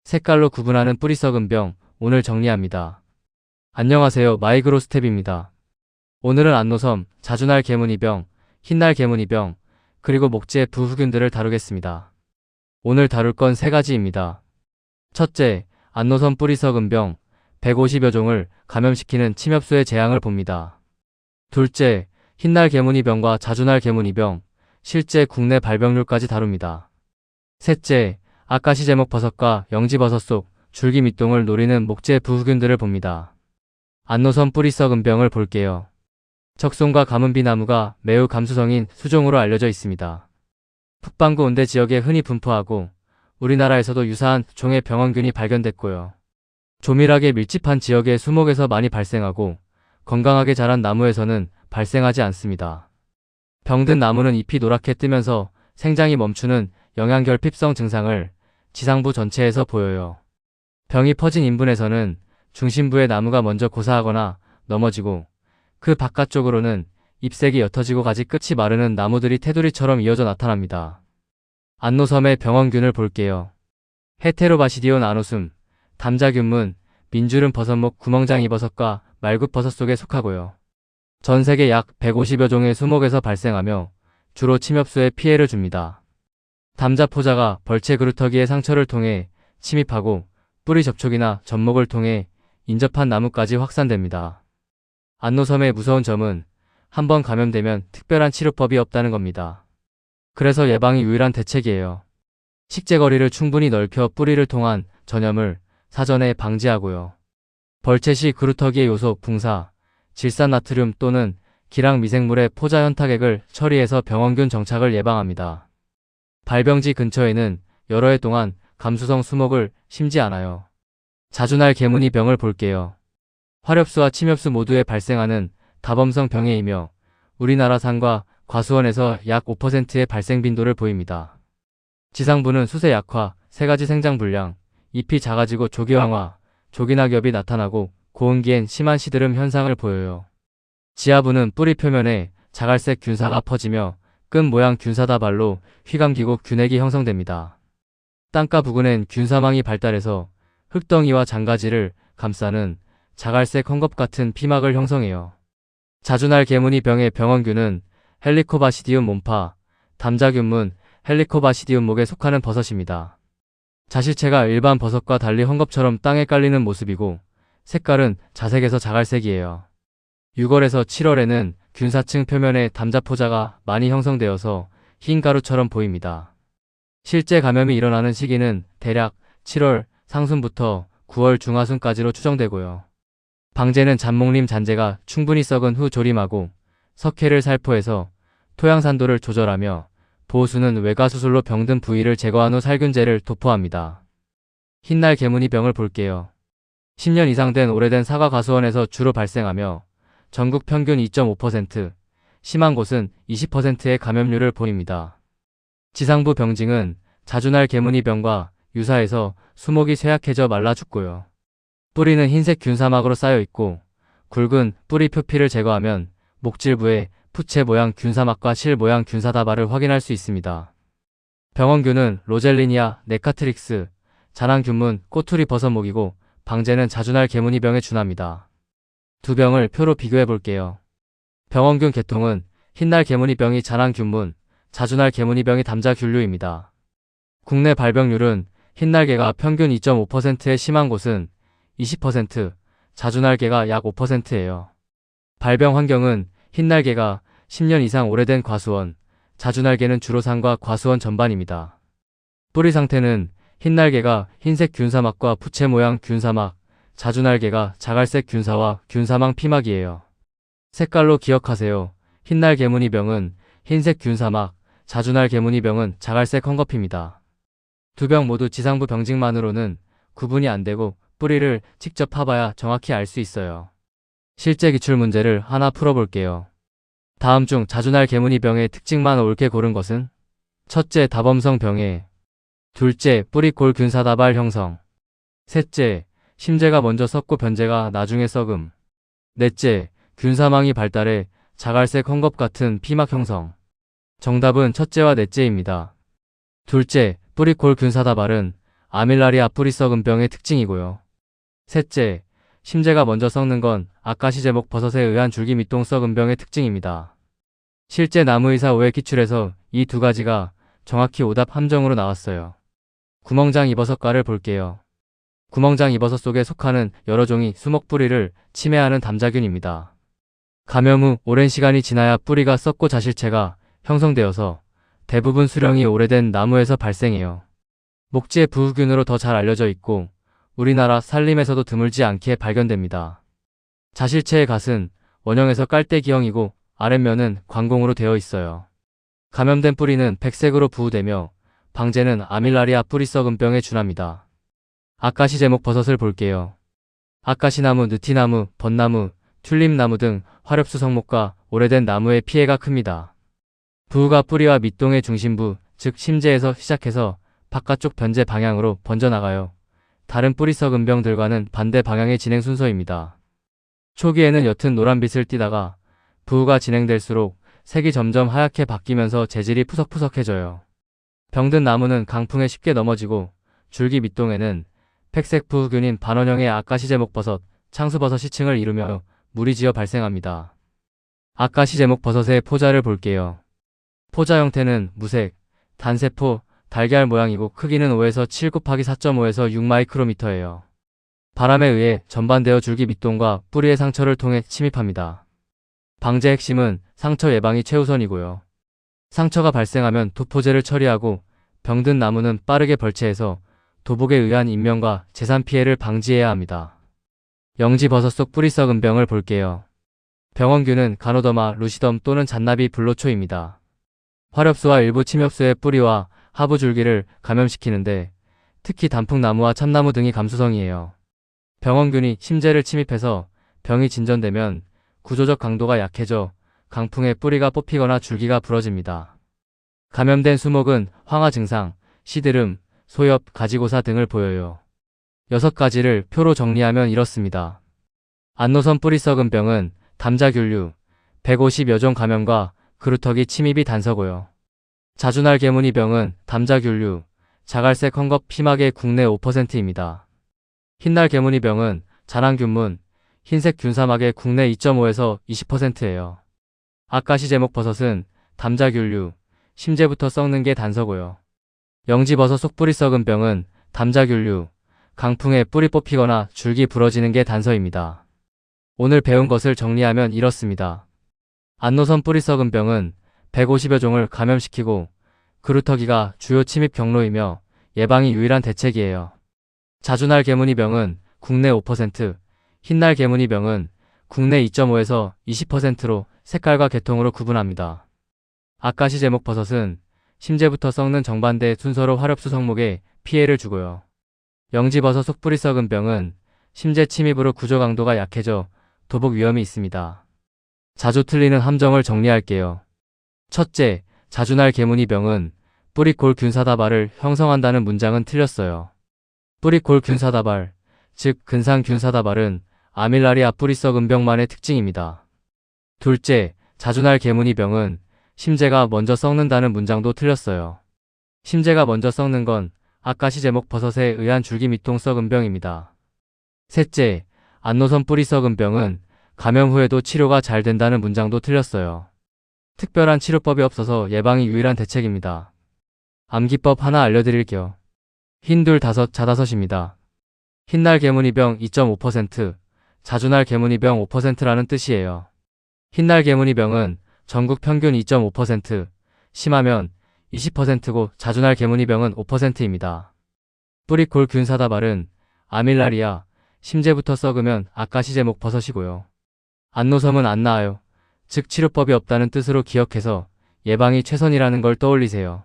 색깔로 구분하는 뿌리 썩은 병, 오늘 정리합니다. 안녕하세요, 마이그로스텝입니다. 오늘은 안노섬, 자주날 개무늬병, 흰날 개무늬병, 그리고 목재 부후균들을 다루겠습니다. 오늘 다룰 건 3가지입니다. 첫째, 안노섬 뿌리 썩은 병, 150여 종을 감염시키는 침엽수의 재앙을 봅니다. 둘째, 흰날 개무늬병과 자주날 개무늬병, 실제 국내 발병률까지 다룹니다. 셋째, 아까시 제목버섯과 영지버섯 속 줄기 밑동을 노리는 목재 부후균들을 봅니다. 안노섬 뿌리 썩은 병을 볼게요. 적송과 가문비나무가 매우 감수성인 수종으로 알려져 있습니다. 북반구 온대 지역에 흔히 분포하고 우리나라에서도 유사한 종의 병원균이 발견됐고요. 조밀하게 밀집한 지역의 수목에서 많이 발생하고 건강하게 자란 나무에서는 발생하지 않습니다. 병든 나무는 잎이 노랗게 뜨면서 생장이 멈추는 영양결핍성 증상을 지상부 전체에서 보여요. 병이 퍼진 인분에서는 중심부의 나무가 먼저 고사하거나 넘어지고 그 바깥쪽으로는 잎색이 옅어지고 가지 끝이 마르는 나무들이 테두리처럼 이어져 나타납니다. 안노섬의 병원균을 볼게요. 헤테로바시디온 아노숨, 담자균문, 민주름 버섯목 구멍장이버섯과 말굽버섯 속에 속하고요. 전 세계 약 150여 종의 수목에서 발생하며 주로 침엽수에 피해를 줍니다. 담자포자가 벌채 그루터기의 상처를 통해 침입하고 뿌리 접촉이나 접목을 통해 인접한 나무까지 확산됩니다. 안노섬의 무서운 점은 한번 감염되면 특별한 치료법이 없다는 겁니다. 그래서 예방이 유일한 대책이에요. 식재거리를 충분히 넓혀 뿌리를 통한 전염을 사전에 방지하고요. 벌채 시 그루터기의 요소 붕사, 질산나트륨 또는 기랑 미생물의 포자 현타객을 처리해서 병원균 정착을 예방합니다. 발병지 근처에는 여러 해 동안 감수성 수목을 심지 않아요. 자주날 개무늬병을 볼게요. 화렵수와 침엽수 모두에 발생하는 다범성 병해이며 우리나라산과 과수원에서 약 5%의 발생 빈도를 보입니다. 지상부는 수세 약화, 3가지 생장 불량, 잎이 작아지고 조기황화, 조기낙엽이 나타나고 고온기엔 심한 시드름 현상을 보여요. 지하부는 뿌리 표면에 자갈색 균사가 퍼지며 끈 모양 균사다발로 휘감기고 균핵이 형성됩니다. 땅가 부근엔 균사망이 발달해서 흙덩이와 장가지를 감싸는 자갈색 헝겊 같은 피막을 형성해요. 자주날 개무늬병의 병원균은 헬리코바시디움 몬파, 담자균문 헬리코바시디움 목에 속하는 버섯입니다. 자실체가 일반 버섯과 달리 헝겊처럼 땅에 깔리는 모습이고 색깔은 자색에서 자갈색이에요. 6월에서 7월에는 균사층 표면에 담자포자가 많이 형성되어서 흰 가루처럼 보입니다. 실제 감염이 일어나는 시기는 대략 7월 상순부터 9월 중하순까지로 추정되고요. 방제는 잔목림 잔재가 충분히 썩은 후 조림하고 석회를 살포해서 토양 산도를 조절하며 보호수는 외과수술로 병든 부위를 제거한 후 살균제를 도포합니다. 흰날 개무늬병을 볼게요. 10년 이상 된 오래된 사과 과수원에서 주로 발생하며 전국 평균 2.5%, 심한 곳은 20%의 감염률을 보입니다. 지상부 병징은 자주날 개무늬병과 유사해서 수목이 쇠약해져 말라 죽고요. 뿌리는 흰색 균사막으로 쌓여 있고 굵은 뿌리 표피를 제거하면 목질부에 푸채 모양 균사막과 실 모양 균사다발을 확인할 수 있습니다. 병원균은 로젤리니아, 네카트릭스, 자난균문, 꼬투리 버섯목이고 방제는 자주날 개무늬병에 준합니다. 두 병을 표로 비교해 볼게요. 병원균 계통은 흰날 개무늬병이 자난균문, 자주날 개무늬병이 담자균류입니다. 국내 발병률은 흰날개가 평균 2.5%의 심한 곳은 20%, 자주날개가 약 5%예요. 발병 환경은 흰날개가 10년 이상 오래된 과수원, 자주날개는 주로 산과 과수원 전반입니다. 뿌리 상태는 흰날개가 흰색 균사막과 부채 모양 균사막, 자주날개가 자갈색 균사와 균사망 피막이에요. 색깔로 기억하세요. 흰날 개무늬병은 흰색 균사막, 자주날 개무늬병은 자갈색 헝겊입니다. 두 병 모두 지상부 병징만으로는 구분이 안 되고 뿌리를 직접 파봐야 정확히 알 수 있어요. 실제 기출문제를 하나 풀어볼게요. 다음 중 자주날 개무늬병의 특징만 옳게 고른 것은? 첫째, 다범성 병해. 둘째, 뿌리골 균사다발 형성. 셋째, 심재가 먼저 썩고 변재가 나중에 썩음. 넷째, 균사망이 발달해 자갈색 헝겊 같은 피막 형성. 정답은 첫째와 넷째입니다. 둘째, 뿌리골 균사다발은 아밀라리아 뿌리 썩은 병의 특징이고요. 셋째, 심재가 먼저 썩는 건 아카시 제목 버섯에 의한 줄기 밑동 썩은 병의 특징입니다. 실제 나무의사 오해 기출에서 이 두 가지가 정확히 오답 함정으로 나왔어요. 구멍장 이버섯과를 볼게요. 구멍장 이버섯 속에 속하는 여러 종이 수목 뿌리를 침해하는 담자균입니다. 감염 후 오랜 시간이 지나야 뿌리가 썩고 자실체가 형성되어서 대부분 수령이 오래된 나무에서 발생해요. 목지의 부후균으로 더 잘 알려져 있고 우리나라 산림에서도 드물지 않게 발견됩니다. 자실체의 갓은 원형에서 깔대기형이고 아랫면은 광공으로 되어 있어요. 감염된 뿌리는 백색으로 부후되며 방제는 아밀라리아 뿌리 썩은 병에 준합니다. 아카시 제목 버섯을 볼게요. 아카시나무, 느티나무, 벚나무, 튤립나무 등 화렵수 성목과 오래된 나무의 피해가 큽니다. 부후가 뿌리와 밑동의 중심부, 즉 심재에서 시작해서 바깥쪽 변제 방향으로 번져나가요. 다른 뿌리 썩은 병들과는 반대 방향의 진행 순서입니다. 초기에는 옅은 노란빛을 띠다가 부후가 진행될수록 색이 점점 하얗게 바뀌면서 재질이 푸석푸석해져요. 병든 나무는 강풍에 쉽게 넘어지고 줄기 밑동에는 백색 부후균인 반원형의 아카시 제목버섯, 창수버섯이 층을 이루며 무리지어 발생합니다. 아카시 제목버섯의 포자를 볼게요. 포자 형태는 무색, 단세포, 달걀 모양이고 크기는 5에서 7 곱하기 4.5에서 6 마이크로미터예요. 바람에 의해 전반되어 줄기 밑동과 뿌리의 상처를 통해 침입합니다. 방제 핵심은 상처 예방이 최우선이고요. 상처가 발생하면 도포제를 처리하고 병든 나무는 빠르게 벌채해서 도복에 의한 인명과 재산 피해를 방지해야 합니다. 영지버섯 속 뿌리 썩은 병을 볼게요. 병원균은 가노더마, 루시덤 또는 잔나비 불로초입니다. 화렵수와 일부 침엽수의 뿌리와 하부 줄기를 감염시키는데 특히 단풍나무와 참나무 등이 감수성이에요. 병원균이 심재를 침입해서 병이 진전되면 구조적 강도가 약해져 강풍에 뿌리가 뽑히거나 줄기가 부러집니다. 감염된 수목은 황화 증상, 시드름, 소엽, 가지고사 등을 보여요. 6가지를 표로 정리하면 이렇습니다. 안노선 뿌리 썩은 병은 담자균류, 150여 종 감염과 그루터기 침입이 단서고요. 자주날 개무늬 병은 담자균류, 자갈색 헝겊 피막의 국내 5%입니다. 흰날 개무늬 병은 자난균문, 흰색 균사막의 국내 2.5에서 20%예요. 아카시 제목버섯은 담자균류, 심재부터 썩는 게 단서고요. 영지버섯 속 뿌리 썩은 병은 담자균류, 강풍에 뿌리 뽑히거나 줄기 부러지는 게 단서입니다. 오늘 배운 것을 정리하면 이렇습니다. 안노선 뿌리 썩은 병은 150여 종을 감염시키고 그루터기가 주요 침입 경로이며 예방이 유일한 대책이에요. 자주날 개무늬 병은 국내 5%, 흰날 개무늬 병은 국내 2.5에서 20%로 색깔과 계통으로 구분합니다. 아카시 제목버섯은 심재부터 썩는 정반대 순서로 화렵수 성목에 피해를 주고요. 영지버섯 속 뿌리 썩은 병은 심재 침입으로 구조 강도가 약해져 도복 위험이 있습니다. 자주 틀리는 함정을 정리할게요. 첫째, 자주날 개무늬 병은 뿌리골 균사다발을 형성한다는 문장은 틀렸어요. 뿌리골 균사다발, 즉 근상 균사다발은 아밀라리아 뿌리 썩은 병만의 특징입니다. 둘째, 자주날 개무늬 병은 심재가 먼저 썩는다는 문장도 틀렸어요. 심재가 먼저 썩는 건 아카시 제목버섯에 의한 줄기 밑동 썩은 병입니다. 셋째, 안노선 뿌리 썩은 병은 감염 후에도 치료가 잘 된다는 문장도 틀렸어요. 특별한 치료법이 없어서 예방이 유일한 대책입니다. 암기법 하나 알려드릴게요. 흰둘 다섯 자다섯입니다. 흰날 개무늬병 2.5%, 자주날 개무늬병 5%라는 뜻이에요. 흰날 개무늬병은 전국 평균 2.5%, 심하면 20%고 자주날 개무늬병은 5%입니다. 뿌리골 균사다발은 아밀라리아, 심재부터 썩으면 아카시 제목버섯이고요. 안노섬은 안 나아요. 즉 치료법이 없다는 뜻으로 기억해서 예방이 최선이라는 걸 떠올리세요.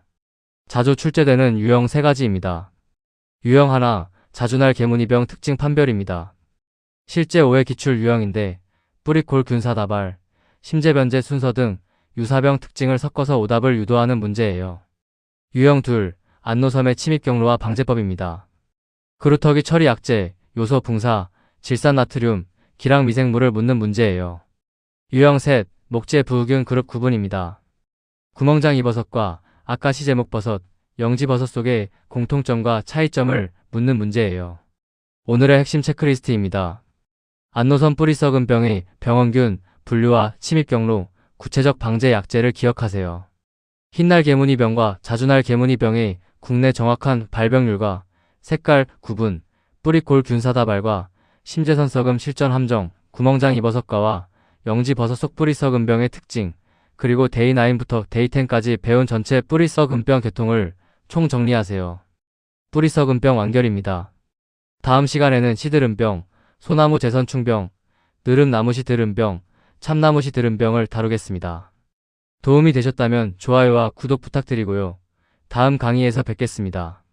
자주 출제되는 유형 3가지입니다. 유형 하나, 자주날 개무늬병 특징 판별입니다. 실제 오해 기출 유형인데 뿌리골 균사다발, 심재변제 순서 등 유사병 특징을 섞어서 오답을 유도하는 문제예요. 유형 2, 안노섬의 침입 경로와 방제법입니다. 그루터기 처리 약제, 요소 붕사, 질산나트륨, 기랑 미생물을 묻는 문제예요. 유형 3, 목재 부후균 그룹 구분입니다. 구멍장 이버섯과 아카시 제목버섯, 영지버섯 속의 공통점과 차이점을 묻는 문제예요. 오늘의 핵심 체크리스트입니다. 안노선 뿌리 썩은 병의 병원균, 분류와 침입 경로, 구체적 방제 약제를 기억하세요. 흰날 개무늬병과 자주날 개무늬병의 국내 정확한 발병률과 색깔, 구분, 뿌리골 균사다발과 심재선 썩음 실전 함정, 구멍장 이버섯과와 영지버섯 속 뿌리 썩은 병의 특징, 그리고 데이 9부터 데이 10까지 배운 전체 뿌리 썩은 병 계통을 총 정리하세요. 뿌리 썩은 병 완결입니다. 다음 시간에는 시드름병, 소나무 재선충병, 느릅나무 시드름병, 참나무 시드름병을 다루겠습니다. 도움이 되셨다면 좋아요와 구독 부탁드리고요. 다음 강의에서 뵙겠습니다.